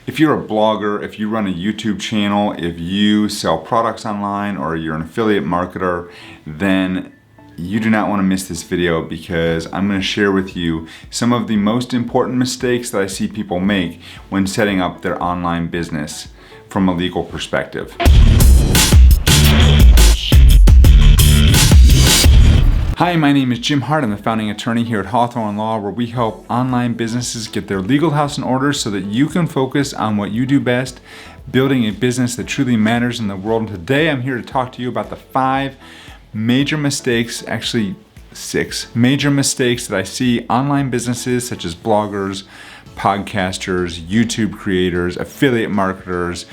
If you're a blogger, if you run a YouTube channel, if you sell products online, or you're an affiliate marketer, then you do not want to miss this video, because I'm going to share with you some of the most important mistakes that I see people make when setting up their online business from a legal perspective. Hi, my name is Jim Hart. I'm the founding attorney here at Hawthorn Law, where we help online businesses get their legal house in order so that you can focus on what you do best, building a business that truly matters in the world. And today I'm here to talk to you about the 5 major mistakes, actually 6 major mistakes that I see online businesses such as bloggers, podcasters, YouTube creators, affiliate marketers,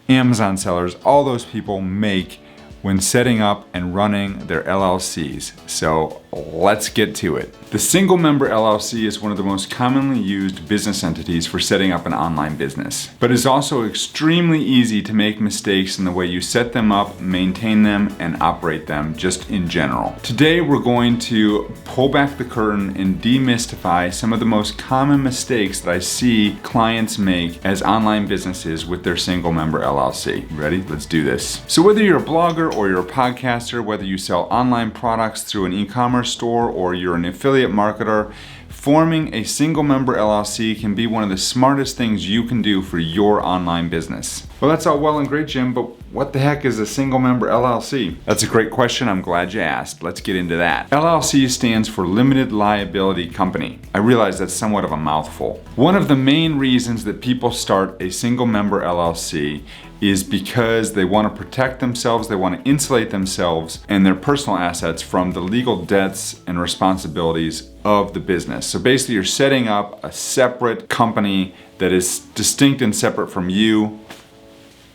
Amazon sellers, all those people make when setting up and running their LLCs. So let's get to it. The single member LLC is one of the most commonly used business entities for setting up an online business, but it's also extremely easy to make mistakes in the way you set them up, maintain them, and operate them just in general. Today we're going to pull back the curtain and demystify some of the most common mistakes that I see clients make as online businesses with their single member LLC. Ready? Let's do this. So whether you're a blogger or you're a podcaster, whether you sell online products through an e-commerce store or you're an affiliate marketer, forming a single member LLC can be one of the smartest things you can do for your online business. Well, that's all well and great, Jim, but what the heck is a single member LLC? That's a great question. I'm glad you asked. Let's get into that. LLC stands for Limited Liability Company. I realize that's somewhat of a mouthful. One of the main reasons that people start a single member LLC is because they want to protect themselves, they want to insulate themselves and their personal assets from the legal debts and responsibilities of the business. So basically you're setting up a separate company that is distinct and separate from you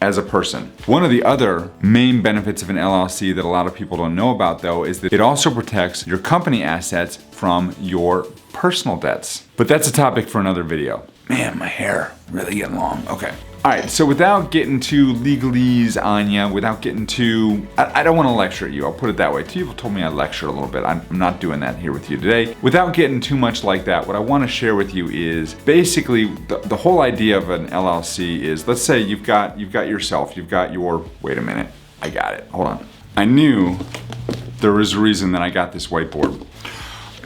as a person. One of the other main benefits of an LLC that a lot of people don't know about, though, is that it also protects your company assets from your personal debts. But that's a topic for another video. Man, my hair really getting long. Okay. All right, so without getting too legalese on you, without getting too, I don't want to lecture at you, I'll put it that way. People told me I lecture a little bit. I'm not doing that here with you today. Without getting too much like that, what I want to share with you is basically the whole idea of an LLC is, let's say you've got your, wait a minute, I got it, hold on. I knew there was a reason that I got this whiteboard.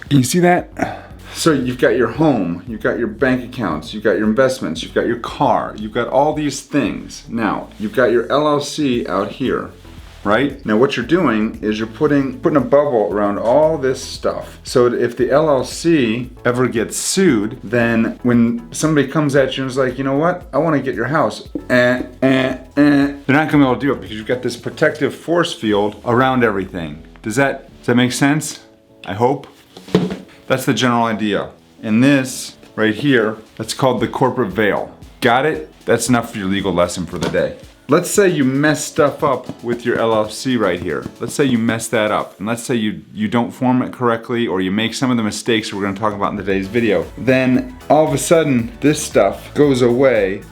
Can you see that? So you've got your home, you've got your bank accounts, you've got your investments, you've got your car, you've got all these things. Now, you've got your LLC out here, right? Now what you're doing is you're putting a bubble around all this stuff. So if the LLC ever gets sued, then when somebody comes at you and is like, you know what, I want to get your house, they're not gonna be able to do it because you've got this protective force field around everything. Does that make sense? I hope. That's the general idea. And this right here, that's called the corporate veil. Got it? That's enough for your legal lesson for the day. Let's say you mess stuff up with your LLC right here. Let's say you mess that up. And let's say you don't form it correctly, or you make some of the mistakes we're gonna talk about in today's video. Then all of a sudden, this stuff goes away.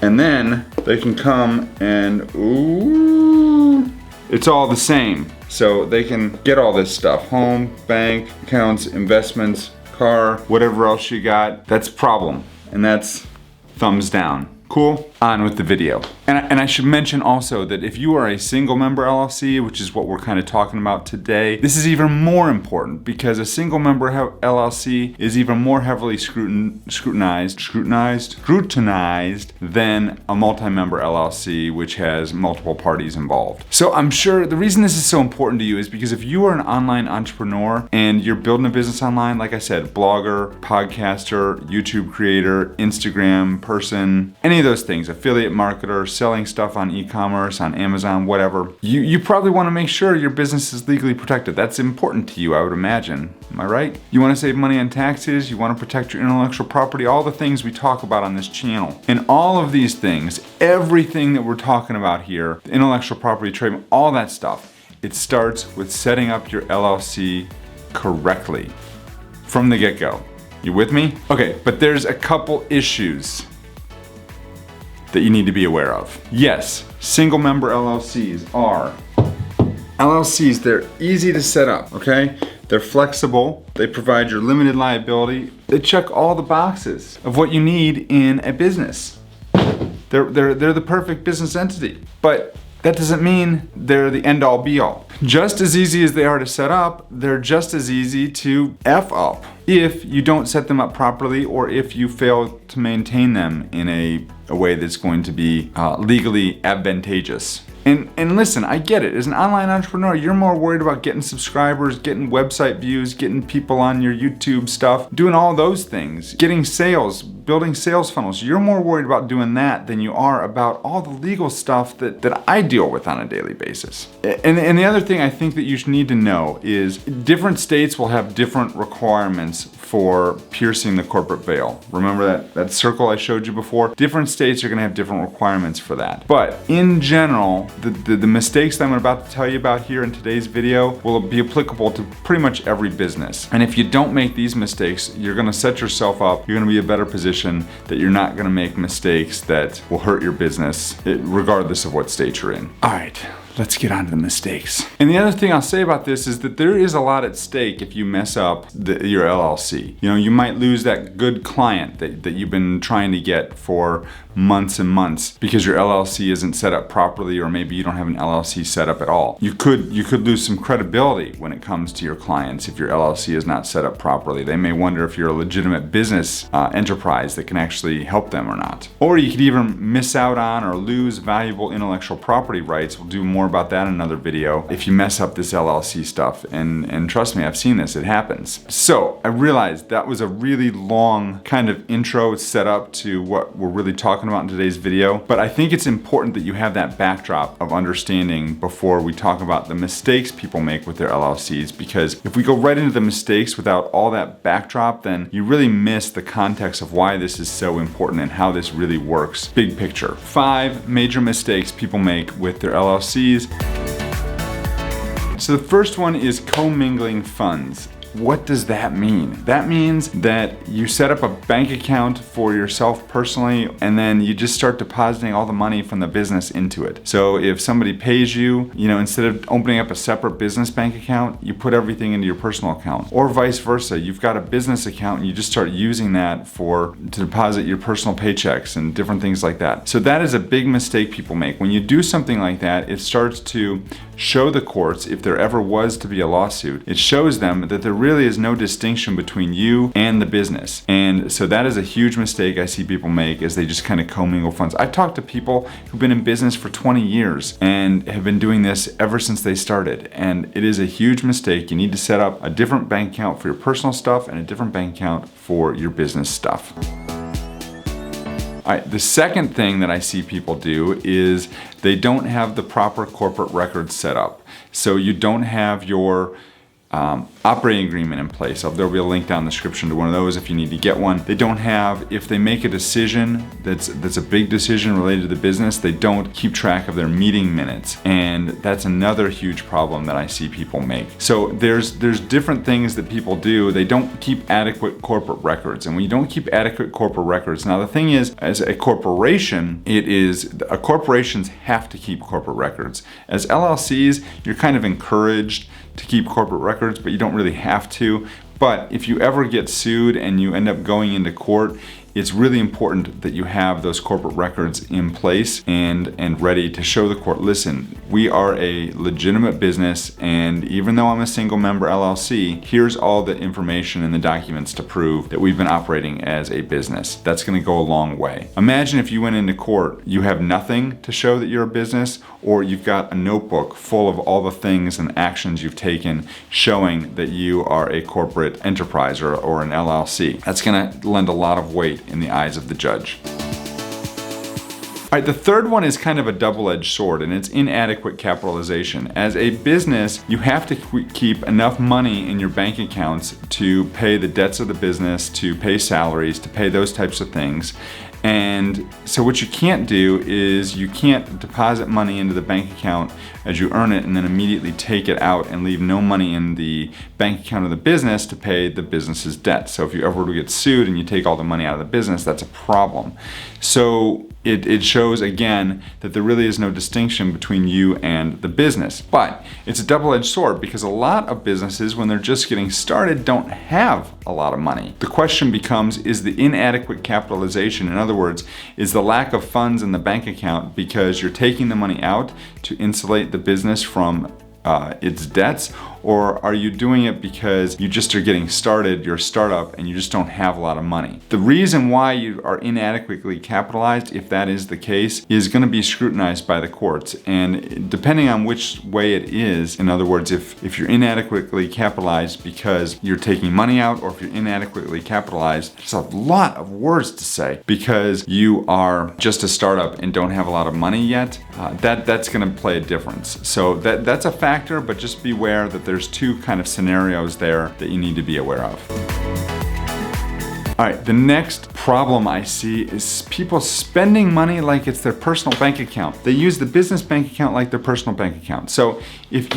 And then they can come and, ooh, it's all the same. So they can get all this stuff, home, bank, accounts, investments, car, whatever else you got. That's a problem, and that's thumbs down. Cool? On with the video. And I should mention also that if you are a single member LLC, which is what we're kind of talking about today, this is even more important because a single member LLC is even more heavily scrutinized than a multi-member LLC, which has multiple parties involved. So I'm sure the reason this is so important to you is because if you are an online entrepreneur and you're building a business online, like I said, blogger, podcaster, YouTube creator, Instagram person, any of those things, affiliate marketer, selling stuff on e-commerce, on Amazon, whatever, you probably want to make sure your business is legally protected. That's important to you, I would imagine. Am I right? You want to save money on taxes, you want to protect your intellectual property, all the things we talk about on this channel. And all of these things, everything that we're talking about here, the intellectual property, trademark, all that stuff, it starts with setting up your LLC correctly from the get-go. You with me? Okay, but there's a couple issues that you need to be aware of. Yes, single member LLCs are LLCs. They're easy to set up, okay? They're flexible. They provide your limited liability. They check all the boxes of what you need in a business. They're the perfect business entity. But that doesn't mean they're the end all be all. Just as easy as they are to set up, they're just as easy to F up if you don't set them up properly or if you fail to maintain them in a way that's going to be legally advantageous. And listen, I get it. As an online entrepreneur, you're more worried about getting subscribers, getting website views, getting people on your YouTube stuff, doing all those things, getting sales, building sales funnels. You're more worried about doing that than you are about all the legal stuff that I deal with on a daily basis. And the other thing I think that you need to know is different states will have different requirements for piercing the corporate veil. Remember that circle I showed you before? Different states are gonna have different requirements for that. But in general, the mistakes that I'm about to tell you about here in today's video will be applicable to pretty much every business. And if you don't make these mistakes, you're gonna set yourself up, you're gonna be in a better position that you're not gonna make mistakes that will hurt your business, regardless of what state you're in. All right. Let's get on to the mistakes. And the other thing I'll say about this is that there is a lot at stake if you mess up your LLC. You know, you might lose that good client that you've been trying to get for months and months because your LLC isn't set up properly, or maybe you don't have an LLC set up at all. You could lose some credibility when it comes to your clients if your LLC is not set up properly. They may wonder if you're a legitimate business enterprise that can actually help them or not. Or you could even miss out on or lose valuable intellectual property rights. We'll do more about that in another video if you mess up this LLC stuff, and trust me, I've seen this, it happens. So I realized that was a really long kind of intro set up to what we're really talking about in today's video, but I think it's important that you have that backdrop of understanding before we talk about the mistakes people make with their LLCs, because if we go right into the mistakes without all that backdrop, then you really miss the context of why this is so important and how this really works. Big picture. 5 major mistakes people make with their LLCs. So the first one is commingling funds. What does that mean? That means that you set up a bank account for yourself personally, and then you just start depositing all the money from the business into it. So if somebody pays you, instead of opening up a separate business bank account, you put everything into your personal account. Or vice versa, you've got a business account and you just start using that to deposit your personal paychecks and different things like that. So that is a big mistake people make. When you do something like that, it starts to show the courts, if there ever was to be a lawsuit, it shows them that there really is no distinction between you and the business. And so that is a huge mistake I see people make, is they just kind of commingle funds. I've talked to people who've been in business for 20 years and have been doing this ever since they started. And it is a huge mistake. You need to set up a different bank account for your personal stuff and a different bank account for your business stuff. All right, the second thing that I see people do is they don't have the proper corporate records set up. So you don't have your operating agreement in place. There'll be a link down in the description to one of those if you need to get one. They don't have, if they make a decision that's a big decision related to the business, they don't keep track of their meeting minutes. And that's another huge problem that I see people make. So there's different things that people do. They don't keep adequate corporate records. And when you don't keep adequate corporate records, now the thing is, as a corporation, corporations have to keep corporate records. As LLCs, you're kind of encouraged to keep corporate records, but you don't really have to. But if you ever get sued and you end up going into court, it's really important that you have those corporate records in place and ready to show the court, listen, we are a legitimate business, and even though I'm a single member LLC, here's all the information and the documents to prove that we've been operating as a business. That's gonna go a long way. Imagine if you went into court, you have nothing to show that you're a business, or you've got a notebook full of all the things and actions you've taken showing that you are a corporate enterprise or an LLC. That's gonna lend a lot of weight in the eyes of the judge. All right, the third one is kind of a double-edged sword, and it's inadequate capitalization. As a business, you have to keep enough money in your bank accounts to pay the debts of the business, to pay salaries, to pay those types of things. And so what you can't do is you can't deposit money into the bank account as you earn it and then immediately take it out and leave no money in the bank account of the business to pay the business's debt. So if you ever were to get sued and you take all the money out of the business, that's a problem. So it shows again that there really is no distinction between you and the business. But it's a double-edged sword because a lot of businesses, when they're just getting started, don't have a lot of money. The question becomes, is the inadequate capitalization, in other words, is the lack of funds in the bank account because you're taking the money out to insulate the business from its debts, or are you doing it because you just are getting started, you're a startup, and you just don't have a lot of money? The reason why you are inadequately capitalized, if that is the case, is going to be scrutinized by the courts. And depending on which way it is, in other words, if you're inadequately capitalized because you're taking money out, or if you're inadequately capitalized, there's a lot of words to say, because you are just a startup and don't have a lot of money yet, that's going to play a difference. So that's a factor, but just beware that there's two kind of scenarios there that you need to be aware of. All right, the next problem I see is people spending money like it's their personal bank account. They use the business bank account like their personal bank account. So if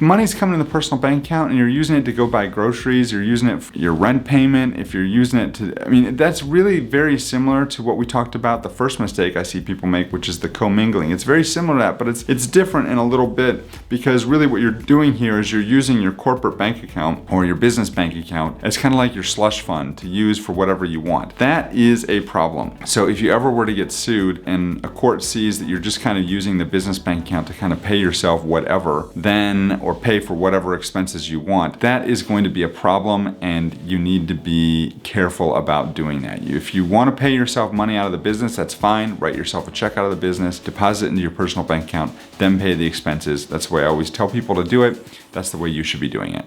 money's coming in the personal bank account and you're using it to go buy groceries, you're using it for your rent payment, if you're using it to, that's really very similar to what we talked about, the first mistake I see people make, which is the commingling. It's very similar to that, but it's different in a little bit, because really what you're doing here is you're using your corporate bank account or your business bank account as kind of like your slush fund to use for whatever you want. That is a problem. So if you ever were to get sued and a court sees that you're just kind of using the business bank account to kind of pay yourself whatever, then, or pay for whatever expenses you want, that is going to be a problem, and you need to be careful about doing that. If you want to pay yourself money out of the business, that's fine. Write yourself a check out of the business, deposit it into your personal bank account, then pay the expenses. That's the way I always tell people to do it. That's the way you should be doing it.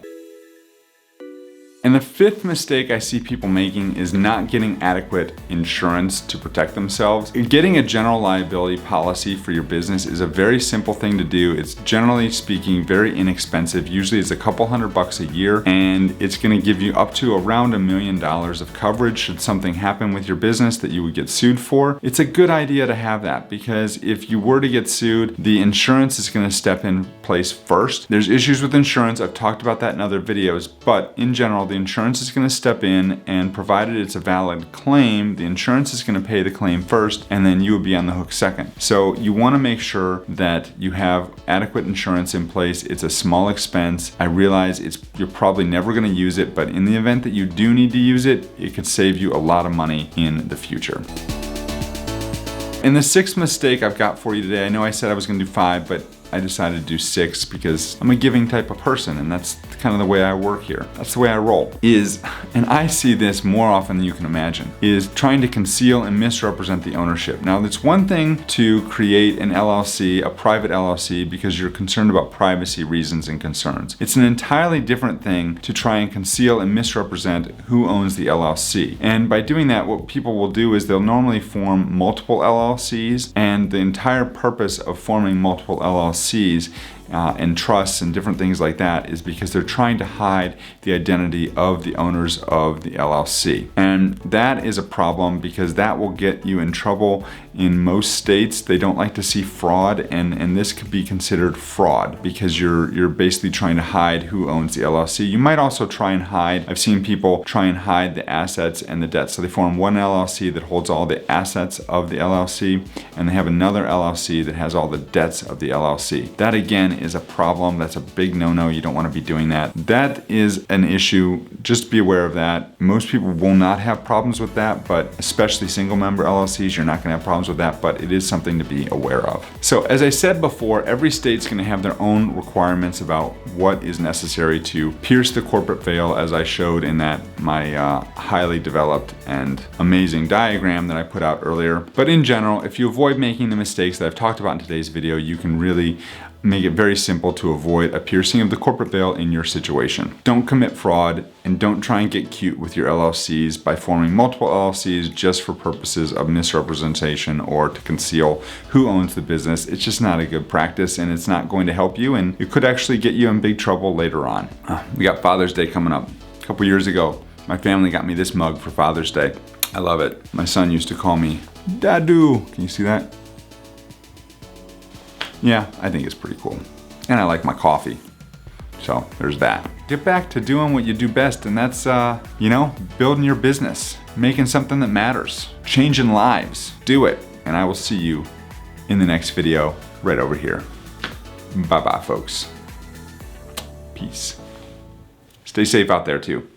And the fifth mistake I see people making is not getting adequate insurance to protect themselves. Getting a general liability policy for your business is a very simple thing to do. It's generally speaking very inexpensive. Usually it's a couple $100 a year, and it's going to give you up to around $1 million of coverage should something happen with your business that you would get sued for. It's a good idea to have that, because if you were to get sued, the insurance is going to step in place first. There's issues with insurance. I've talked about that in other videos, but in general, the insurance is going to step in, and provided it's a valid claim, the insurance is going to pay the claim first, and then you would be on the hook second. So you want to make sure that you have adequate insurance in place. It's a small expense. I realize you're probably never going to use it, but in the event that you do need to use it, it could save you a lot of money in the future. And the sixth mistake I've got for you today, I know I said I was going to do 5, but I decided to do 6 because I'm a giving type of person, and that's kind of the way I work here. That's the way I roll. And I see this more often than you can imagine, is trying to conceal and misrepresent the ownership. Now, it's one thing to create an LLC, a private LLC, because you're concerned about privacy reasons and concerns. It's an entirely different thing to try and conceal and misrepresent who owns the LLC. And by doing that, what people will do is they'll normally form multiple LLCs, and the entire purpose of forming multiple LLCs and trusts and different things like that is because they're trying to hide the identity of the owners of the LLC. And that is a problem, because that will get you in trouble in most states. They don't like to see fraud, and this could be considered fraud because you're basically trying to hide who owns the LLC. You might also try and hide, I've seen people try and hide the assets and the debts. So they form one LLC that holds all the assets of the LLC, and they have another LLC that has all the debts of the LLC. That again is a problem. That's a big no-no. You don't want to be doing that. That is an issue. Just be aware of that. Most people will not have problems with that, but especially single member LLCs, you're not going to have problems with that, but it is something to be aware of. So as I said before, every state's going to have their own requirements about what is necessary to pierce the corporate veil, as I showed in my highly developed and amazing diagram that I put out earlier. But in general, if you avoid making the mistakes that I've talked about in today's video, you can really make it very simple to avoid a piercing of the corporate veil in your situation. Don't commit fraud, and don't try and get cute with your LLCs by forming multiple LLCs just for purposes of misrepresentation or to conceal who owns the business. It's just not a good practice, and it's not going to help you, and it could actually get you in big trouble later on. We got Father's Day coming up. A couple years ago, My family got me this mug for Father's Day. I love it. My son used to call me Dadu. Can you see that? Yeah, I think it's pretty cool. And I like my coffee. So there's that. Get back to doing what you do best, and that's, building your business, making something that matters, changing lives. Do it. And I will see you in the next video right over here. Bye-bye, folks. Peace. Stay safe out there, too.